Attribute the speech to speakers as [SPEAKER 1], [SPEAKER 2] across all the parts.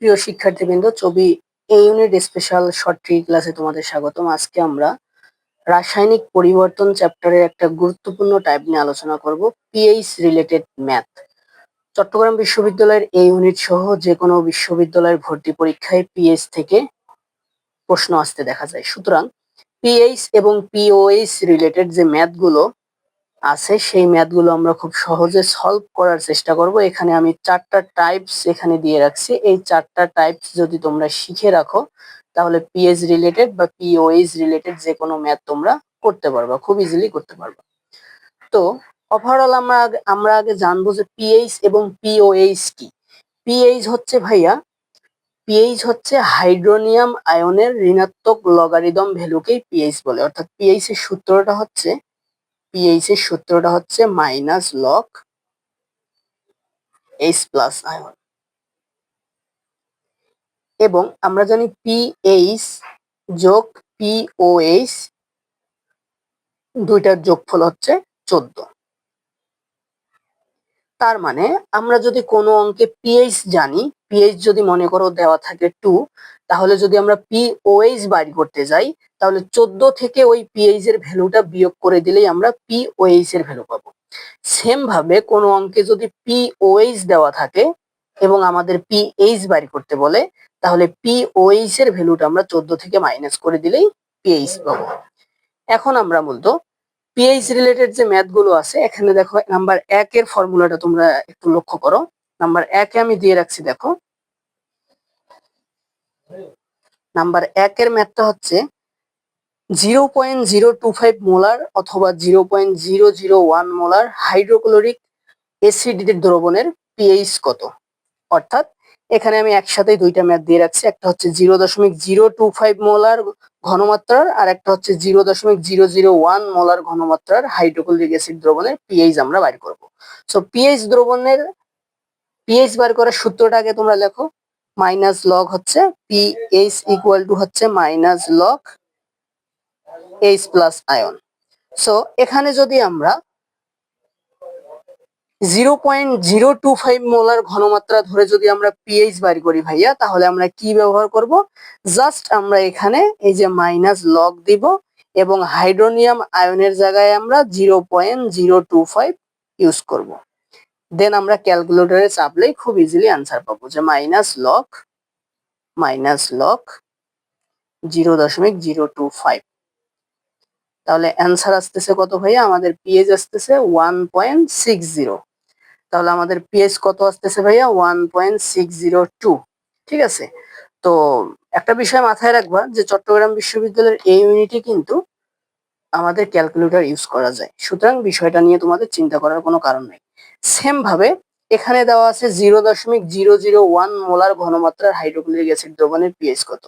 [SPEAKER 1] প্রিয় শিক্ষার্থীবৃন্দ, ছবি এই ইউনিট স্পেশাল শর্ট ট্রি ক্লাসে তোমাদের স্বাগতম। আজকে আমরা রাসায়নিক পরিবর্তন চ্যাপ্টারের একটা গুরুত্বপূর্ণ টাইপ নিয়ে আলোচনা করব, পিএইচ রিলেটেড ম্যাথ। চট্টগ্রাম বিশ্ববিদ্যালয়ের এই ইউনিট সহ যে কোনো বিশ্ববিদ্যালয়ের ভর্তি পরীক্ষায় পিএইচ থেকে প্রশ্ন আসতে দেখা যায়। সুতরাং পিএইচ এবং পিওএইচ রিলেটেড যে ম্যাথগুলো আছে সেই ম্যাথগুলো আমরা খুব সহজে সলভ করার চেষ্টা করব। এখানে আমি 4টা টাইপস এখানে দিয়ে রাখছি। এই 4টা টাইপস যদি তোমরা শিখে রাখো তাহলে পিএইচ রিলেটেড বা পিওএইচ রিলেটেড যে কোনো ম্যাথ তোমরা করতে পারবা, খুব ইজিলি করতে পারবা। তো ওভারঅল আমরা আগে জানবো যে পিএইচ এবং পিওএইচ কি। পিএইচ হচ্ছে ভাইয়া, পিএইচ হচ্ছে হাইড্রোনিয়াম আয়নের ঋণাত্মক লগারিদম ভ্যালুকেই পিএইচ বলে। অর্থাৎ পিএইচ এর সূত্রটা হচ্ছে minus log H plus ion. এবং আমরা জানি পিএইচ যোগ পিওএইচ দুইটার যোগফল হচ্ছে 14। তার মানে আমরা যদি কোনো অঙ্কে পিএইচ জানি, পিএইচ যদি মনে করো দেওয়া থাকে 2, তাহলে যদি আমরা পিওএইচ বাইর করতে যাই তাহলে 14 থেকে ওই পিএইচ এর ভ্যালুটা বিয়োগ করে দিলেই আমরা পিওএইচ এর ভ্যালু পাবো। সেম ভাবে কোনো অঙ্কে যদি পিওএইচ দেওয়া থাকে এবং আমাদের পিএইচ বাইর করতে বলে তাহলে পিওএইচ এর ভ্যালুটা আমরা 14 থেকে মাইনাস করে দিলেই পিএইচ পাবো। এখন আমরা বলতো পিএইচ রিলেটেড যে ম্যাথ গুলো আছে, এখানে দেখো নাম্বার 1 এর ফর্মুলাটা তোমরা একটু লক্ষ্য করো। নাম্বার 1 এ আমি দিয়ে রাখছি, দেখো নাম্বার 1 এর ম্যাথটা হচ্ছে 0.025 মোলার অথবা 0.001 মোলার হাইড্রোক্লোরিক অ্যাসিড দ্রবণের পিএইচ কত। অর্থাৎ এখানে আমি একসাথেই দুইটা ম্যাথ দিয়ে রাখছি, একটা হচ্ছে 0.025 মোলার ঘনমাত্রার আর একটা হচ্ছে 0.001 মোলার ঘনমাত্রার হাইড্রোক্লোরিক অ্যাসিড দ্রবণের পিএইচ আমরা বাইর করব। সো পিএইচ দ্রবণের পিএইচ বার করার সূত্রটা আগে তোমরা লেখো। মাইনাস লগ হচ্ছে পিএইচ ইকুয়াল টু হচ্ছে minus log H plus ion. So এখানে যদি আমরা 0.025 মোলার ঘনমাত্রা ধরে যদি আমরা পিএইচ বাইর করি ভাইয়া, তাহলে আমরা কি ব্যবহার করব? জাস্ট আমরা এখানে এই যে মাইনাস লগ দিব এবং হাইড্রোনিয়াম আয়নের জায়গায় আমরা 0.025 ইউজ করব। দেন আমরা ক্যালকুলেটরে চাপলেই খুব ইজিলি আনসার পাবো যে মাইনাস লগ 0.025। তাহলে অ্যান্সার আসতেছে কত ভাইয়া? আমাদের পিএইচ আসতেছে 1.60। তাহলে আমাদের পিএইচ কত আসতেছে ভাইয়া? 1.602। ঠিক আছে। তো একটা বিষয় মাথায় রাখবা যে চট্টগ্রাম বিশ্ববিদ্যালয়ের এই ইউনিটে কিন্তু আমাদের ক্যালকুলেটর ইউজ করা যায়, সুতরাং বিষয়টা নিয়ে তোমাদের চিন্তা করার কোনো কারণ নেই। সেম ভাবে এখানে দেওয়া আছে 0.001 মোলার ঘনমাত্রার হাইড্রোক্লোরিক অ্যাসিড দ্রবণের পিএইচ কত।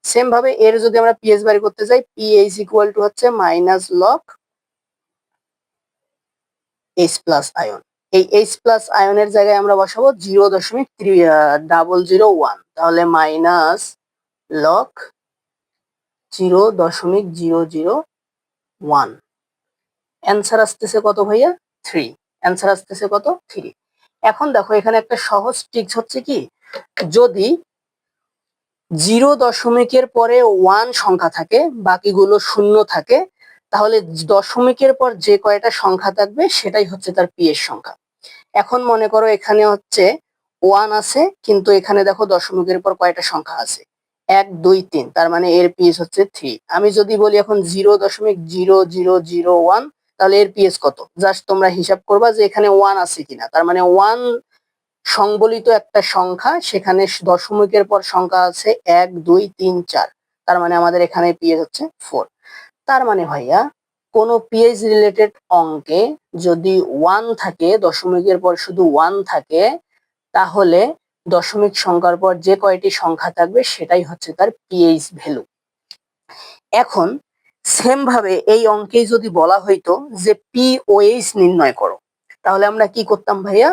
[SPEAKER 1] সেম ভাবে এর যদি আমরা পিএইচ বের করতে যাই, পিএইচ ইকুয়াল টু হচ্ছে minus log H plus ion. এই এইচ প্লাস আয়নের জায়গায় আমরা বসাবো 0.001, তাহলে মাইনাস লগ 0.001। অ্যান্সার আসতেছে কত ভাইয়া? 3। অ্যান্সার আসতেছে কত? 3। এখন দেখো এখানে একটা সহজ ট্রিক্স হচ্ছে কি, যদি 0 পরে 1 সংখ্যা থাকে বাকিগুলো 0 থাকে, তাহলে দশমিকের পর যে কয়টা সংখ্যা থাকবে সেটাই হচ্ছে তার পিএইচ সংখ্যা। এখন মনে করো এখানে হচ্ছে 1 আছে, কিন্তু এখানে দেখো দশমিকের পর কয়টা সংখ্যা আছে? 1 2 3, তার মানে এর পিএইচ হচ্ছে 3। আমি যদি বলি এখন 0.0001, তাহলে এর পিএইচ কত? জাস্ট তোমরা হিসাব করবা যে এখানে 1 আছে কিনা, তার মানে 1 সংবলিত একটা সংখ্যা, সেখানে দশমিকের পর সংখ্যা আছে 1 2 3 4, তার মানে আমাদের এখানে পিএইচ হচ্ছে 4। তার মানে ভাইয়া কোন পিএইচ রিলেটেড অঙ্কে যদি 1 থাকে, দশমিকের পর শুধু 1 থাকে, তাহলে দশমিক সংখ্যার পর যে কয়টি সংখ্যা থাকবে সেটাই হচ্ছে তার পিএইচ ভ্যালু। এখন সেম ভাবে এই অঙ্কেই যদি বলা হইতো যে পিওএইচ নির্ণয় করো, তাহলে আমরা কি করতাম ভাইয়া?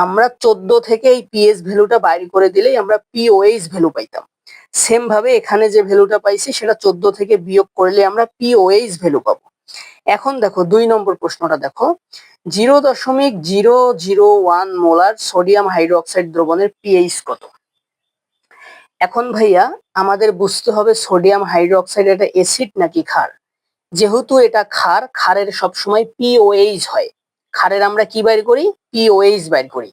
[SPEAKER 1] আমরা 14 থেকে এই পিএইচ ভ্যালুটা বাইর করে দিলেই আমরা পিওএইচ ভ্যালু পাইতাম। সেম ভাবে এখানে যে ভ্যালুটা পাইছি সেটা 14 থেকে বিয়োগ করলে আমরা পিওএইচ ভ্যালু পাবো। এখন দেখো 2 নম্বর প্রশ্নটা দেখো, 0.001 মোলার সোডিয়াম হাইড্রোক্সাইড দ্রবণের পিএইচ কত। এখন ভাইয়া আমাদের বুঝতে হবে সোডিয়াম হাইড্রোক্সাইড এটা অ্যাসিড নাকি ক্ষার। যেহেতু এটা ক্ষার, ক্ষারের সবসময় পিওএইচ হয়। ক্ষারের আমরা কি বাইর করি? পিওএইচ বাইর করি।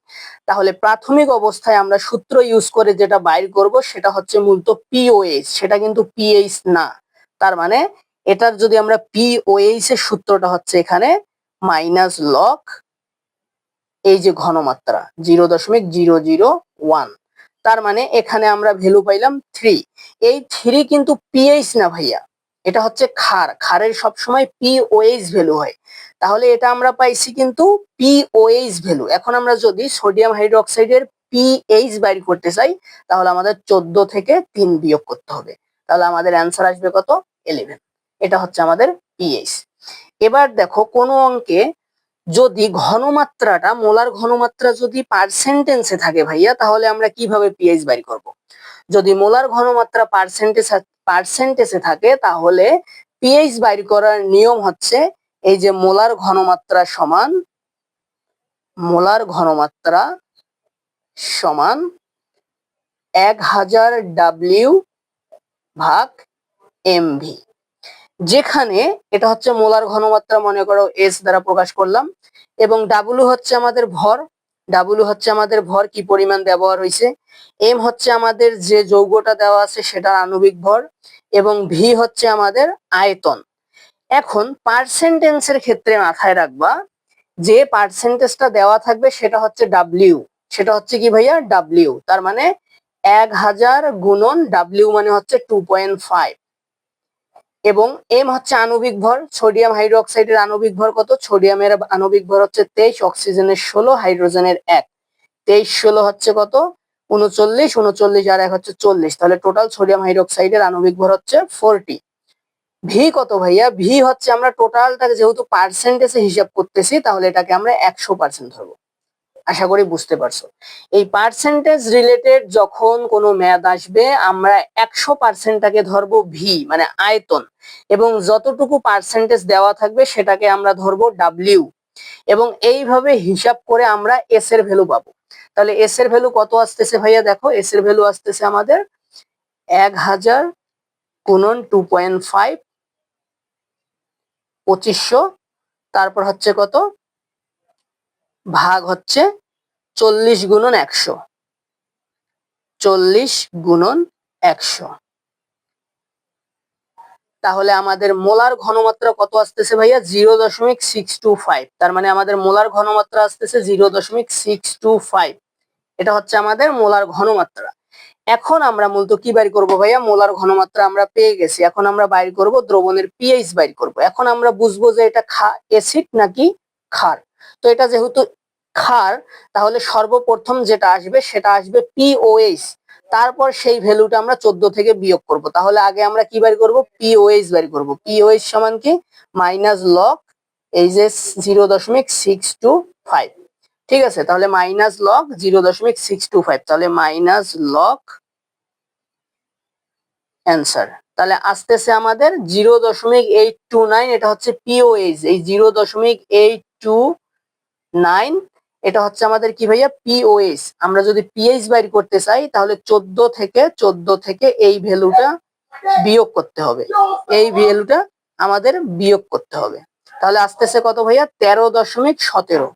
[SPEAKER 1] তাহলে প্রাথমিক অবস্থায় আমরা সূত্র ইউজ করে যেটা বাইর করব সেটা হচ্ছে মূলত পিওএইচ, সেটা কিন্তু পিএইচ না। তার মানে এটার যদি আমরা পিওএইচ এর সূত্রটা হচ্ছে এখানে মাইনাস লগ এই যে ঘনমাত্রা 0.001, তার মানে এখানে আমরা ভ্যালু পাইলাম 3। এই 3 কিন্তু পিএইচ না ভাইয়া, এটা হচ্ছে ক্ষার। ক্ষারের সবসময় পিওএইচ ভ্যালু হয়। তাহলে এটা আমরা পাইছি কিন্তু পিওএইচ ভ্যালু। এখন আমরা যদি সোডিয়াম হাইড্রোক্সাইডের পিএইচ বাইর করতে চাই তাহলে আমাদের 14 থেকে 3 বিয়োগ করতে হবে। তাহলে আমাদের অ্যান্সার আসবে কত? 11। এটা হচ্ছে আমাদের পিএইচ। এবার দেখো কোনো অঙ্কে যদি ঘনমাত্রাটা, মোলার ঘনমাত্রা যদি পার্সেন্টেজে থাকে ভাইয়া, তাহলে আমরা কিভাবে পিএইচ বাইর করব? যদি মোলার ঘনমাত্রা পার্সেন্টেজে থাকে তাহলে পিএইচ বাইর করার নিয়ম হচ্ছে এই যে মোলার ঘনমাত্রা সমান 1000 ডাব্লিউ ভাগ এমভি, যেখানে এটা হচ্ছে মোলার ঘনমাত্রা, মনে করো এস দ্বারা প্রকাশ করলাম, এবং ডাব্লু হচ্ছে আমাদের ভর, কি পরিমাণ ব্যবহার হয়েছে। এম হচ্ছে আমাদের যে যৌগটা দেওয়া আছে সেটার আণবিক ভর, এবং ভি হচ্ছে আমাদের আয়তন। এখন পার্সেন্টেজের ক্ষেত্রে মাথায় রাখবা যে পার্সেন্টেজটা দেওয়া থাকবে সেটা হচ্ছে ডাব্লিউ, সেটা হচ্ছে কি ভাইয়া? ডাব্লিউ। তার মানে 1000 গুণন ডাব্লিউ মানে হচ্ছে 2.5, এবং এম হচ্ছে আণবিক ভর। সোডিয়াম হাইড্রোক্সাইডের আণবিক ভর কত? সোডিয়ামের আণবিক ভর হচ্ছে 23, অক্সিজেনের 16, হাইড্রোজেনের 1। 23 16 হচ্ছে কত? 39, 39 আর 1 হচ্ছে 40। তাহলে টোটাল সোডিয়াম হাইড্রোক্সাইডের আণবিক ভর হচ্ছে 40। ভি কত ভাইয়া? ভি হচ্ছে, আমরা টোটালটাকে যেহেতু পার্সেন্টেজে হিসাব করতেছি তাহলে এটাকে আমরা 100% ধরবো। আশা করি বুঝতে পারছো। এই পার্সেন্টেজ রিলেটেড যখন কোনো ম্যাথ আসবে আমরা 100%টাকে ধরবো ভি মানে আয়তন, এবং যতটুকু পার্সেন্টেজ দেওয়া থাকবে সেটাকে আমরা ধরবো ডাব্লিউ, এবং এইভাবে হিসাব করে আমরা এস এর ভ্যালু পাবো। তাহলে এস এর ভ্যালু কত আসতেছে ভাইয়া? দেখো এস এর ভ্যালু আসতেছে আমাদের 1000 গুণন 2.5, 2500, তারপর হচ্ছে কত? ভাগ হচ্ছে 40 গুণন 100, 40 গুণন 100। তাহলে আমাদের মোলার ঘনমাত্রা কত আসতেছে ভাইয়া? 0.625। তার মানে আমাদের মোলার ঘনমাত্রা আসতেছে 0.625। এটা হচ্ছে আমাদের মোলার ঘনমাত্রা। এখন আমরা মূলত কি বাইর করব ভাইয়া? মোলার ঘনমাত্রা আমরা পেয়ে গেছি, এখন আমরা বাইর করব দ্রবণের পিএইচ বাইর করব। এখন আমরা বুঝবো যে এটা অ্যাসিড নাকি ক্ষার। তো এটা যেহেতু ক্ষার তাহলে সর্বপ্রথম যেটা আসবে সেটা আসবে পিওএইচ, তারপর সেই ভ্যালুটা আমরা 14 থেকে বিয়োগ করব। তাহলে আগে আমরা কি বাইর করব? পিওএইচ বাইর করব। পিওএইচ সমান কি? মাইনাস লগ এই যে 0.625। ঠিক আছে, তাহলে মাইনাস লগ 0.625, তাহলে মাইনাস লগ অ্যান্সার। তাহলে আসতেছে আমাদের 0.829, এটা হচ্ছে পিওএইচ। এই 0.829 এটা হচ্ছে আমাদের কি ভাইয়া? পিওএইচ। আমরা যদি পিএইচ বাইর করতে চাই তাহলে 14 থেকে এই ভ্যালুটা বিয়োগ করতে হবে, এই ভ্যালুটা আমাদের বিয়োগ করতে হবে। তাহলে আসতেছে কত ভাইয়া? 13.17,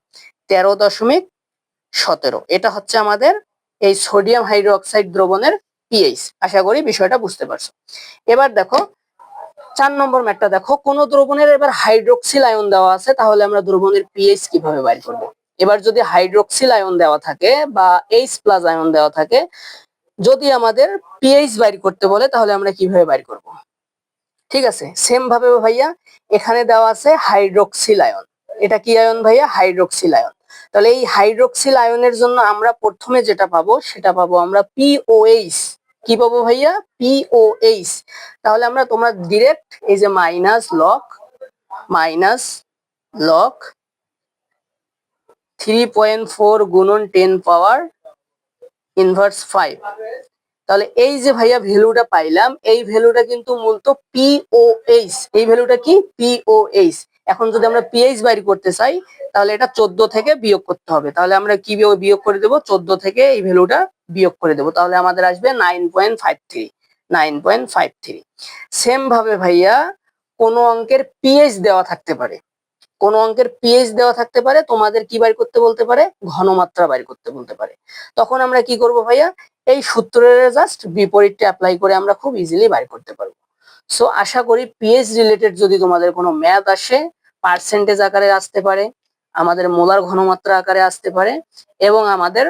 [SPEAKER 1] 13.17। এটা হচ্ছে আমাদের এই সোডিয়াম হাইড্রোক্সাইড দ্রবণের পিএইচ। আশা করি বিষয়টা বুঝতে পারছো। এবার দেখো 4 নম্বর ম্যাথটা দেখো, কোন দ্রবণের এবার হাইড্রোক্সিল আয়ন দেওয়া আছে, তাহলে আমরা দ্রবণের পিএইচ কিভাবে বাইর করব? এবার যদি হাইড্রোক্সিল আয়ন দেওয়া থাকে বা H+ আয়ন দেওয়া থাকে, যদি আমাদের পিএইচ বাইর করতে বলে তাহলে আমরা কিভাবে বাইর করব? ঠিক আছে, সেম ভাবে ভাইয়া এখানে দেওয়া আছে হাইড্রোক্সিল আয়ন। এটা কি আয়ন ভাইয়া? Hydroxyl ion. তাহলে এই হাইড্রোক্সিল আয়নের জন্য আমরা প্রথমে যেটা পাবো সেটা পাবো আমরা পিওএইচ। কি পাবো ভাইয়া? পিওএইচ। তাহলে তোমরা ডিরেক্ট এই যে মাইনাস লগ 3.4 গুণন 10 পাওয়ার ইনভার্স 5। তাহলে এই যে ভাইয়া ভ্যালুটা পাইলাম, এই ভ্যালুটা কিন্তু মূলত পিওএইচ। এই ভ্যালুটা কি? পিওএইচ। এখন যদি আমরা পিএইচ বাইর করতে চাই তাহলে এটা 14 থেকে বিয়োগ করতে হবে। তাহলে আমরা কি বিয়োগ করে দেব? 14 থেকে এই ভ্যালুটা বিয়োগ করে দেবো, তাহলে আমাদের আসবে 9.53। 9.53। সেম ভাবে ভাইয়া কোনো অঙ্কের পিএইচ দেওয়া থাকতে পারে, কোন অঙ্কের পিএইচ দেওয়া থাকতে পারে, তোমাদের কি বাইর করতে বলতে পারে, ঘনমাত্রা বাইর করতে বলতে পারে। তখন আমরা কি করব ভাইয়া, এই সূত্রের জাস্ট বিপরীতটা অ্যাপ্লাই করে আমরা খুব ইজিলি বাইর করতে পারবো। সো আশা করি পিএইচ রিলেটেড যদি তোমাদের কোনো ম্যাথ আসে, পার্সেন্টেজ আকারে আসতে পারে, আমাদের মোলার ঘনমাত্রা আকারে আসতে পারে, এবং আমাদের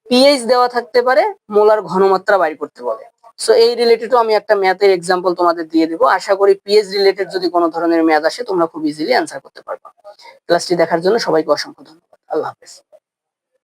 [SPEAKER 1] পিএইচ দেওয়া থাকতে পারে, মোলার ঘনমাত্রা বাইর করতে বলে। সো এই রিলেটেডও আমি একটা ম্যাথের এক্সাম্পল তোমাদের দিয়ে দেবো। আশা করি পিএইচ রিলেটেড যদি কোনো ধরনের ম্যাথ আসে তোমরা খুব ইজিলি অ্যান্সার করতে পারবে। ক্লাসটি দেখার জন্য সবাইকে অসংখ্য ধন্যবাদ। আল্লাহ হাফেজ।